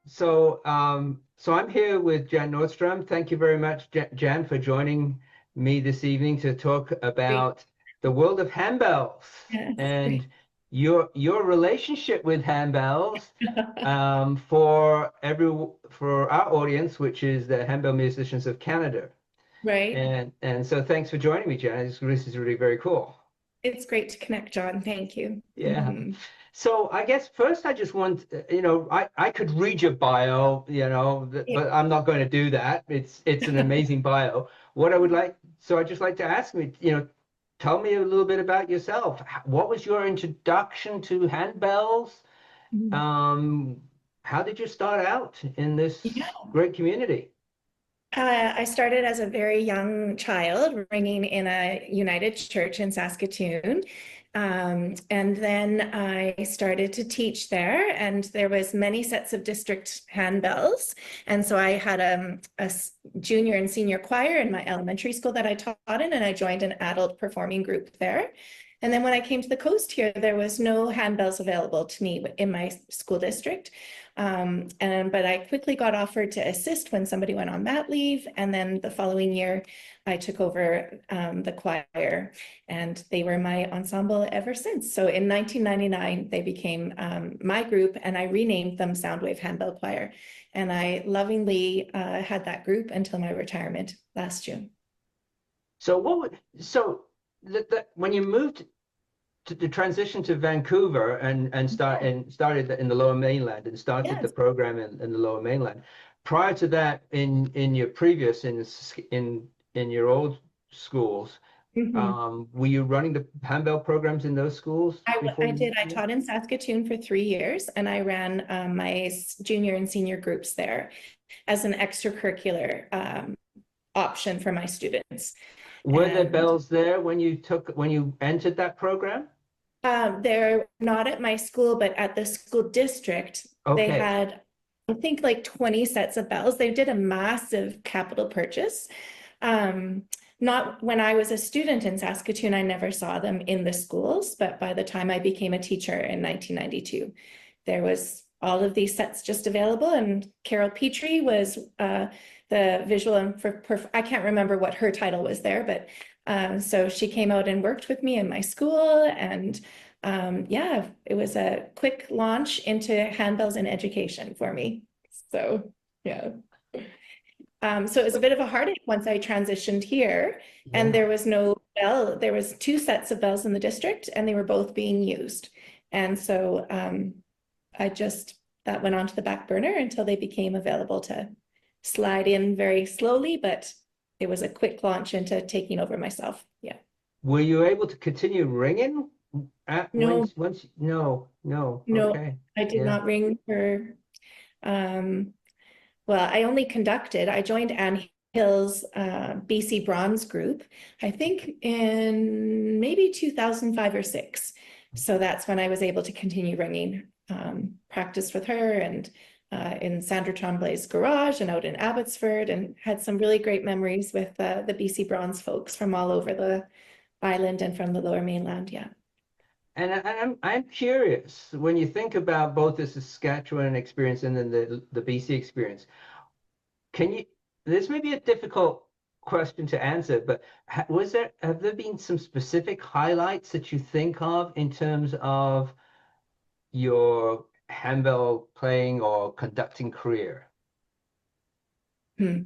So I'm here with Jan Nordstrand. Thank you very much, Jan, for joining me this evening to talk Great. about the world of handbells Yes. and your relationship with handbells for our audience, which is the Handbell Musicians of Canada. Right. And so thanks for joining me, Jan. This is really very cool. It's great to connect, John. Thank you. Yeah. So I guess first I just want, I could read your bio, Yeah. but I'm not going to do that. It's an amazing bio. So I'd just like to ask me, tell me a little bit about yourself. What was your introduction to handbells? Mhm. Um, how did you start out in Yeah. this great community? I started as a very young child ringing in a United Church in Saskatoon. And then I started to teach there, and there was many sets of district handbells. And so I had junior and senior choir in my elementary school that I taught in, and I joined an adult performing group there. And then when I came to the coast here, there was no handbells available to me in my school district. But I quickly got offered to assist when somebody went on mat leave. And then the following year, I took over the choir, and they were my ensemble ever since. So in 1999, they became my group, and I renamed them Soundwave Handbell Choir. And I lovingly had that group until my retirement last June. So when you moved to the transition to Vancouver and started in the Lower Mainland and started the Yes. program in the Lower Mainland. Prior to that, in your previous in your old schools, Mhm. were you running the handbell programs in those schools before I you? did. I taught in Saskatoon for 3 years, and I ran my junior and senior groups there as an extracurricular option for my students. Were there And bells there when you entered that program? they're not at my school, but at the school district, they Okay. had, I think, like 20 sets of bells. They did a massive capital purchase. Um, Not when I was a student in Saskatoon, I never saw them in the schools, but by the time I became a teacher in 1992, there was all of these sets just available. And Carol Petrie was the visual and I can't remember what her title was there, but so she came out and worked with me in my school, and yeah, it was a quick launch into handbells in education for me. So yeah. So it was a bit of a heartache once I transitioned here, and Yeah. there was no bell. There was two sets of bells in the district, and they were both being used. And so I just that went onto the back burner until they became available to slide in very slowly, but it was a quick launch into taking over myself. Yeah. Were you able to continue ringing at No, once? No, no. no, Okay. I did Yeah. not ring for um well, I only conducted. I joined Ann Hill's BC Bronze group, I think in maybe 2005 or six. So that's when I was able to continue ringing, practiced with her and in Sandra Tremblay's garage and out in Abbotsford, and had some really great memories with the BC Bronze folks from all over the island and from the Lower Mainland. Yeah. And I'm curious when you think about both the Saskatchewan experience and then the BC experience. Can you? This may be a difficult question to answer, but have there been some specific highlights that you think of in terms of your handbell playing or conducting career? Hmm.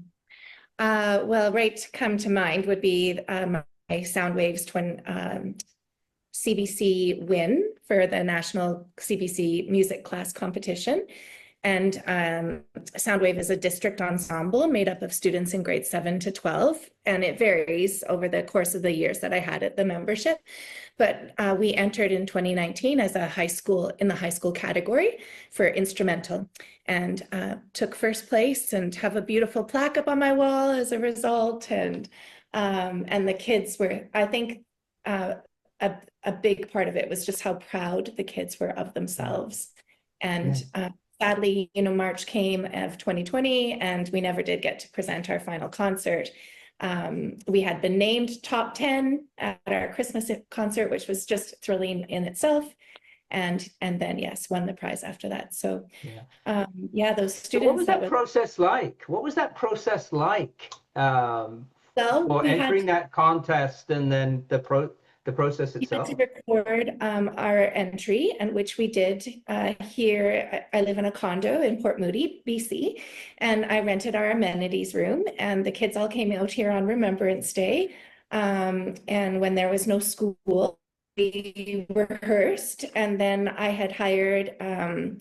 Well, right to come to mind would be my Soundwaves twin CBC win for the National CBC Music Class Competition. And Soundwave is a district ensemble made up of students in grades 7 to 12, and it varies over the course of the years that I had at the membership. But we entered in 2019 as a high school in the high school category for instrumental, and took first place and have a beautiful plaque up on my wall as a result. And the kids were, I think, a big part of it was just how proud the kids were of Yeah. themselves. And Yeah. sadly, March came of 2020, and we never did get to present our final concert. We had been named top 10 at our Christmas concert, which was just thrilling in itself. and then yes, won the prize after that. So Yeah. yeah, those So what students was that that was process like? What was that process like well, for we had entering that contest and then the process we had to itself? record our entry, and which we did here. I live in a condo in Port Moody, BC, and I rented our amenities room, and the kids all came out here on Remembrance Day. And when there was no school, we rehearsed, and then I had hired a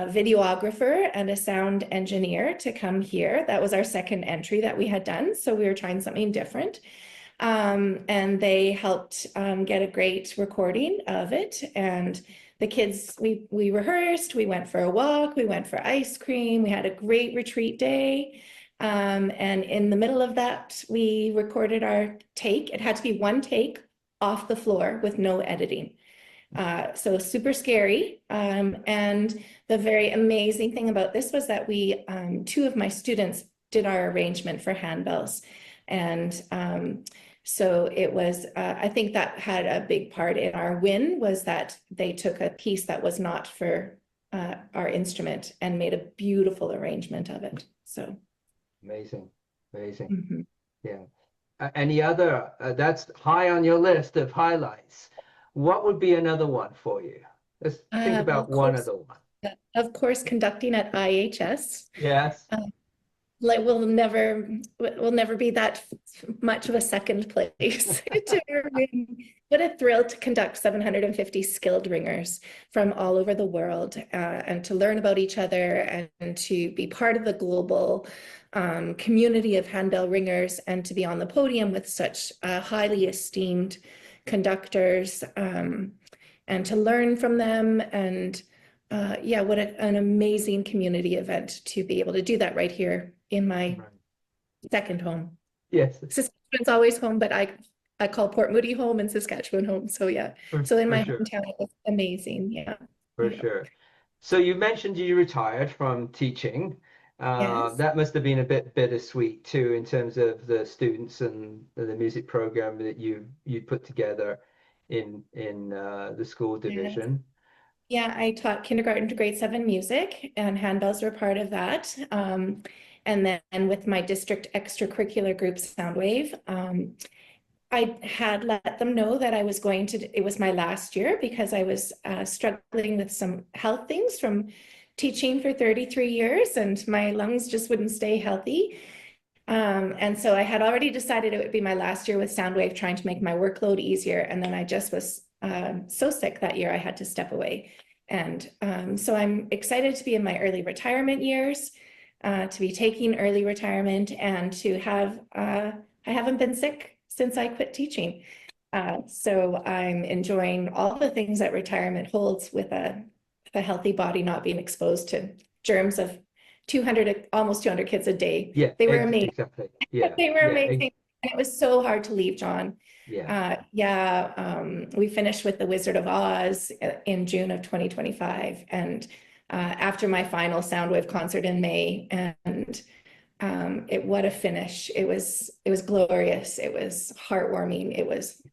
videographer and a sound engineer to come here. That was our second entry that we had done, so we were trying something different. And they helped get a great recording of it. And the kids, we rehearsed, we went for a walk, we went for ice cream, we had a great retreat day. And in the middle of that, we recorded our take. It had to be one take off the floor with no editing. So super scary. And the very amazing thing about this was that we, two of my students did our arrangement for handbells. And so it was, I think that had a big part in our win, was that they took a piece that was not for our instrument and made a beautiful arrangement of it. So Amazing, amazing. mhm. Yeah. Any other, that's high on your list of highlights. What would be another one for you? Let's think Well, about one other one. of course, conducting at IHS. Yes. Like will never be that much of a second place to our win. What a thrill to conduct 750 skilled ringers from all over the world, and to learn about each other and to be part of the global community of handbell ringers, and to be on the podium with such highly esteemed conductors, and to learn from them. And yeah, what an amazing community event to be able to do that right here in my Right. second home. Yes, Saskatchewan's always home, but I call Port Moody home and Saskatchewan home. So yeah, so in for my sure, hometown, it was amazing. Yeah, for yeah, sure. So you mentioned you retired from teaching. yes, That must have been a bit bittersweet too, in terms of the students and the music program that you put together in the school yes. division. Yeah, I taught kindergarten to grade 7 music, and handbells were part of that. And then with my district extracurricular group, Soundwave, I had let them know that I was going to, it was my last year because I was struggling with some health things from teaching for 33 years, and my lungs just wouldn't stay healthy. And so I had already decided it would be my last year with Soundwave, trying to make my workload easier. And then I just was so sick that year I had to step away. And so I'm excited to be in my early retirement years, to be taking early retirement, and to have, I haven't been sick since I quit teaching. So I'm enjoying all the things that retirement holds, with a healthy body, not being exposed to germs of 200, almost 200 kids a day. Yeah, They were amazing. exactly. Yeah, They were yeah, amazing. And it was so hard to leave, John. yeah. Yeah, we finished with The Wizard of Oz in June of 2025. And after my final Soundwave concert in May, and what a finish. It was glorious. It was heartwarming. It was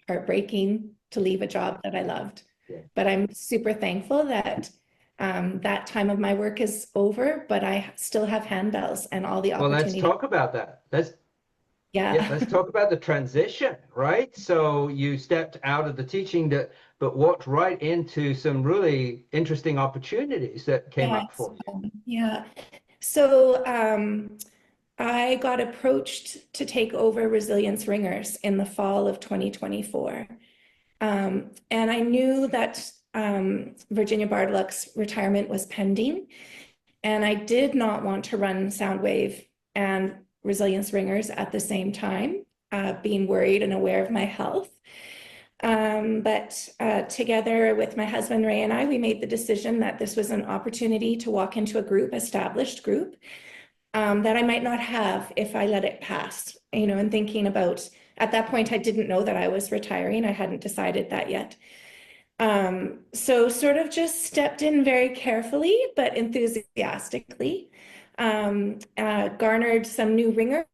heartbreaking to leave a job that I loved. Yeah. But I'm super thankful that that time of my work is over, but I still have handbells and all the Well, let's opportunity. talk about that. Yeah, Yeah. let's talk about the transition, right? So you stepped out of the teaching but walked right into some really interesting opportunities that came up Yes. for you. Yeah. So I got approached to take over Resilience Ringers in the fall of 2024. And I knew that Virginia Bardluck's retirement was pending, and I did not want to run Soundwave and Resilience Ringers at the same time, being worried and aware of my health. But together with my husband, Ray, and I, we made the decision that this was an opportunity to walk into a group, established group, that I might not have if I let it pass, and thinking about, at that point, I didn't know that I was retiring. I hadn't decided that yet. So sort of just stepped in very carefully, but enthusiastically. garnered some new ringers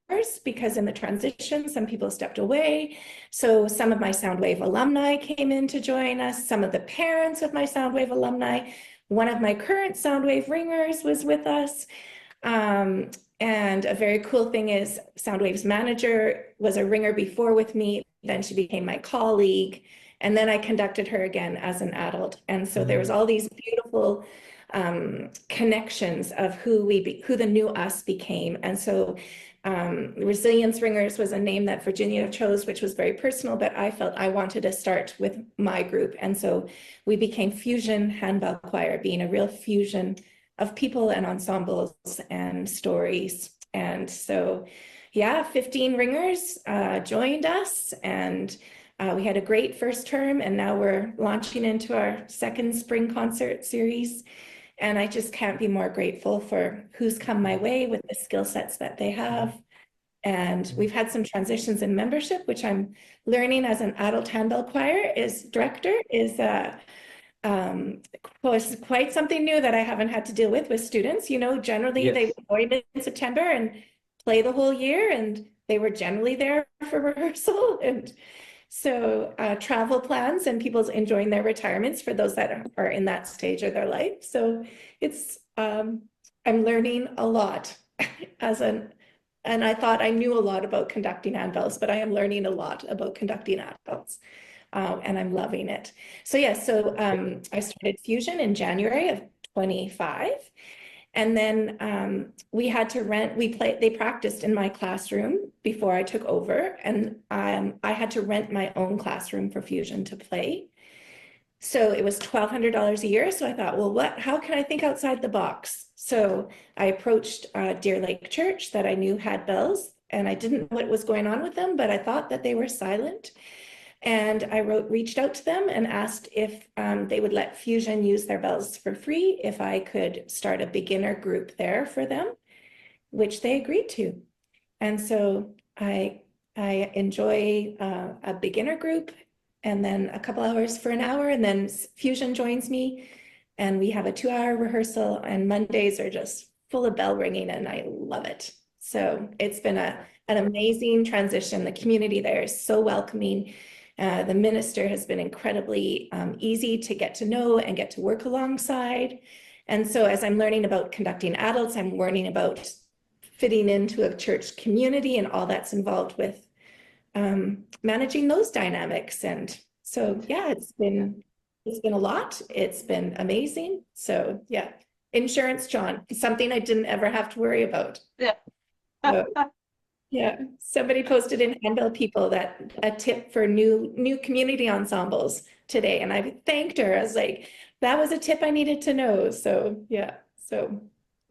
because in the transition, some people stepped away. So some of my Soundwave alumni came in to join us, some of the parents of my Soundwave alumni. One of my current Soundwave ringers was with us. And a very cool thing is Soundwave's manager was a ringer before with me, then she became my colleague, and then I conducted her again as an adult. And so there was all these beautiful connections of who the new us became. And so Resilience Ringers was a name that Virginia chose, which was very personal, but I felt I wanted to start with my group. And so we became Fusion Handbell Choir, being a real fusion of people and ensembles and stories. And so, yeah, 15 ringers joined us, and we had a great first term, and now we're launching into our second spring concert series. And I just can't be more grateful for who's come my way with the skill sets that they have. And we've had some transitions in membership, which I'm learning as an adult handbell choir director is was quite something new that I haven't had to deal with students. You know, generally they would join in September and play the whole year, and they were generally there for rehearsal. And so travel plans and people's enjoying their retirements for those that are in that stage of their life. So it's, I'm learning a lot and I thought I knew a lot about conducting handbells, but I am learning a lot about conducting handbells. And I'm loving it. So yeah, I started Fusion in January of 25. And then we had to rent, they practiced in my classroom before I took over. And I had to rent my own classroom for Fusion to play. So it was $1,200 a year. So I thought, well, how can I think outside the box? So I approached Deer Lake Church that I knew had bells, and I didn't know what was going on with them, but I thought that they were silent. And I reached out to them and asked if they would let Fusion use their bells for free, if I could start a beginner group there for them, which they agreed to. And so I enjoy a beginner group, and then a couple hours for an hour, and then Fusion joins me, and we have a 2-hour rehearsal, and Mondays are just full of bell ringing, and I love it. So it's been an amazing transition. The community there is so welcoming. The minister has been incredibly easy to get to know and get to work alongside. And so as I'm learning about conducting adults, I'm learning about fitting into a church community and all that's involved with managing those dynamics. And so, yeah, it's been a lot. It's been amazing. So yeah, insurance, John, something I didn't ever have to worry about. Yeah. So, yeah, somebody posted in Handbell People that a tip for new community ensembles today, and I thanked her. I was like, that was a tip I needed to know. So yeah, so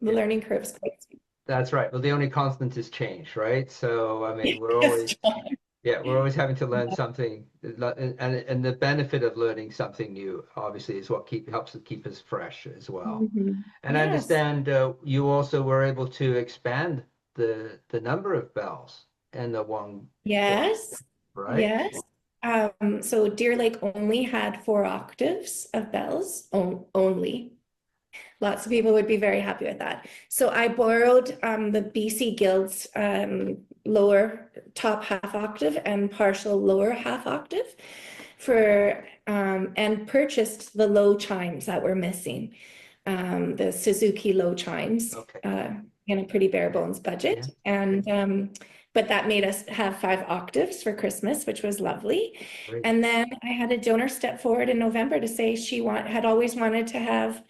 the learning curve is quite steep. That's right. Well, the only constant is change, right? So I mean, we're always having to learn something, and the benefit of learning something new, obviously, is what helps to keep us fresh as well. And I understand you also were able to expand the number of bells and the one. Yes. Right. Yes. So Deer Lake only had 4 octaves of bells, only. Lots of people would be very happy with that. So I borrowed the BC Guild's lower top half octave and partial lower half octave and purchased the low chimes that were missing, the Suzuki low chimes. In a pretty bare bones budget. And but that made us have 5 octaves for Christmas, which was lovely. Great. And then I had a donor step forward in November to say she had always wanted to have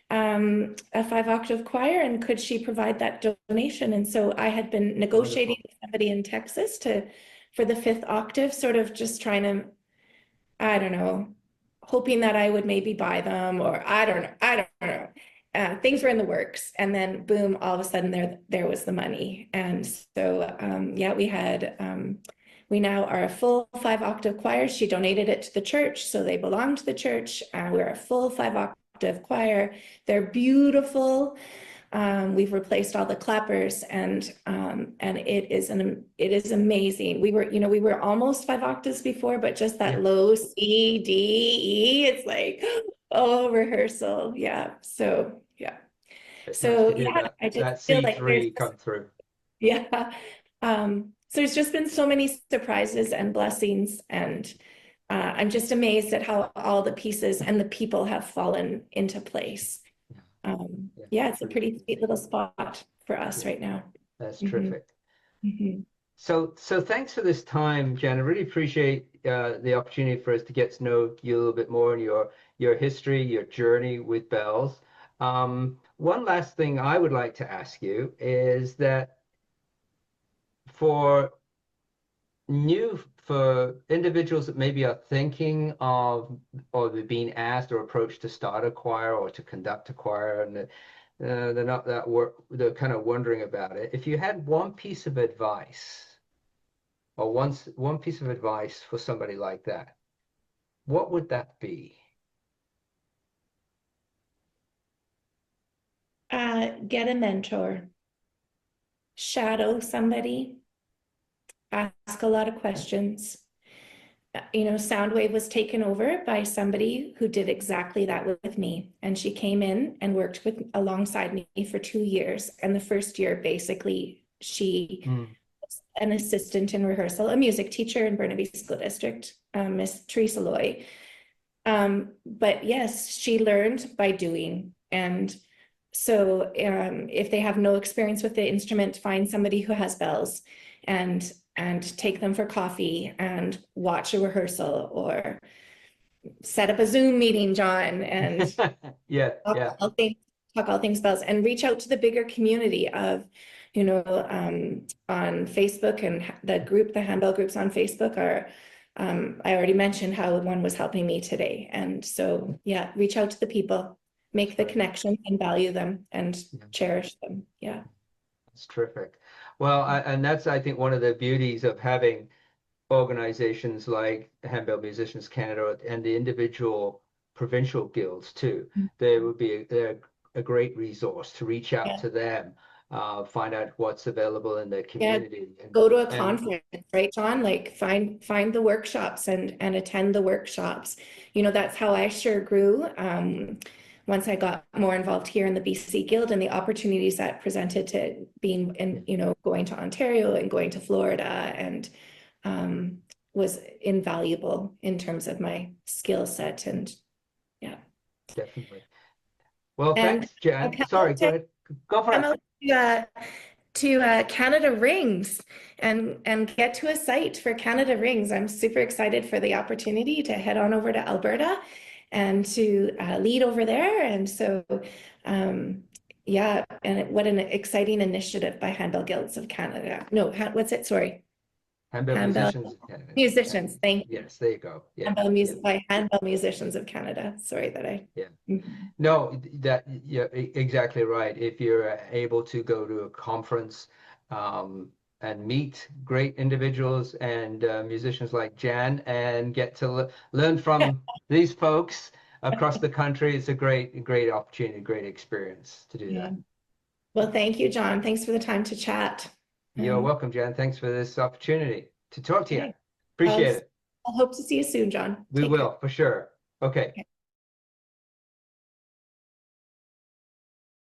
a 5-octave choir, and could she provide that donation? And so I had been negotiating with somebody in Texas for the 5th octave, sort of just trying to, I don't know, hoping that I would maybe buy them, or I don't know. Things were in the works, and then boom, all of a sudden there was the money. And so yeah, we now are a full 5-octave choir. She donated it to the church, so they belong to the church. We're a full 5-octave choir. They're beautiful. We've replaced all the clappers, and it is amazing. We were almost 5 octaves before, but just that low C, D, E, it's like, oh, rehearsal. Yeah. So yeah. It's nice So to hear yeah, I just that feel like there's C3 come through. yeah. So there's just been so many surprises and blessings, and I'm just amazed at how all the pieces and the people have fallen into place. Yeah, it's a pretty sweet little spot for us Yeah, right now. that's Mm-hmm. terrific. Mm-hmm. So thanks for this time, Jen. I really appreciate the opportunity for us to get to know you a little bit more and your history, your journey with bells. One last thing I would like to ask you is that for for individuals that maybe are thinking of or they're being asked or approached to start a choir or to conduct a choir and they're not that they're kind of wondering about it. If you had one piece of advice or one piece of advice for somebody like that, what would that be? Get a mentor, shadow somebody, ask a lot of questions. You know, Soundwave was taken over by somebody who did exactly that with me. And she came in and worked alongside me for 2 years. And the first year, basically, she Mm. was an assistant in rehearsal, a music teacher in Burnaby School District, Miss Teresa Loy. But yes, she learned by doing. And so if they have no experience with the instrument, find somebody who has bells and take them for coffee and watch a rehearsal or set up a Zoom meeting, John, and Yeah, talk yeah, all things bells and reach out to the bigger community of, you know, on Facebook and the group, the handbell groups on Facebook are, I already mentioned how one was helping me today. And so, yeah, reach out to the people, make the right. connections and value them and Yeah, cherish them. Yeah. that's terrific. Well, and that's, I think, one of the beauties of having organizations like Handbell Musicians Canada and the individual provincial guilds too. They're a great resource to reach out Yeah. to them, find out what's available in the Yeah. community, Go to a and conference, right, John? Like find the workshops and attend the workshops. You know, that's how I sure grew. Once I got more involved here in the BC Guild and the opportunities that presented to being in, you know, going to Ontario and going to Florida and was invaluable in terms of my skill set and yeah. definitely. Well, And thanks, Jan. Sorry, go ahead. Go for come it. out to Canada Rings and get to a site for Canada Rings. I'm super excited for the opportunity to head on over to Alberta and to lead over there. And so, yeah, and what an exciting initiative by Handbell Guilds of Canada. No, what's it? Sorry, Handbell Handbell Musicians of Canada. Musicians. Thank you. Yes, there you go. Yeah, Handbell yeah, music by Handbell Musicians of Canada. Sorry that I. yeah. Mhm. No, that yeah, exactly right. If you're able to go to a conference and meet great individuals and musicians like Jan and get to learn from these folks across the country, it's a great opportunity, great experience to do Yeah. that. Well, thank you, John. Thanks for the time to chat. You're welcome, Jan. Thanks for this opportunity to talk to you. Okay. I'll, Appreciate it. I'll hope to see you soon, John. We Take care. will, for sure. Okay.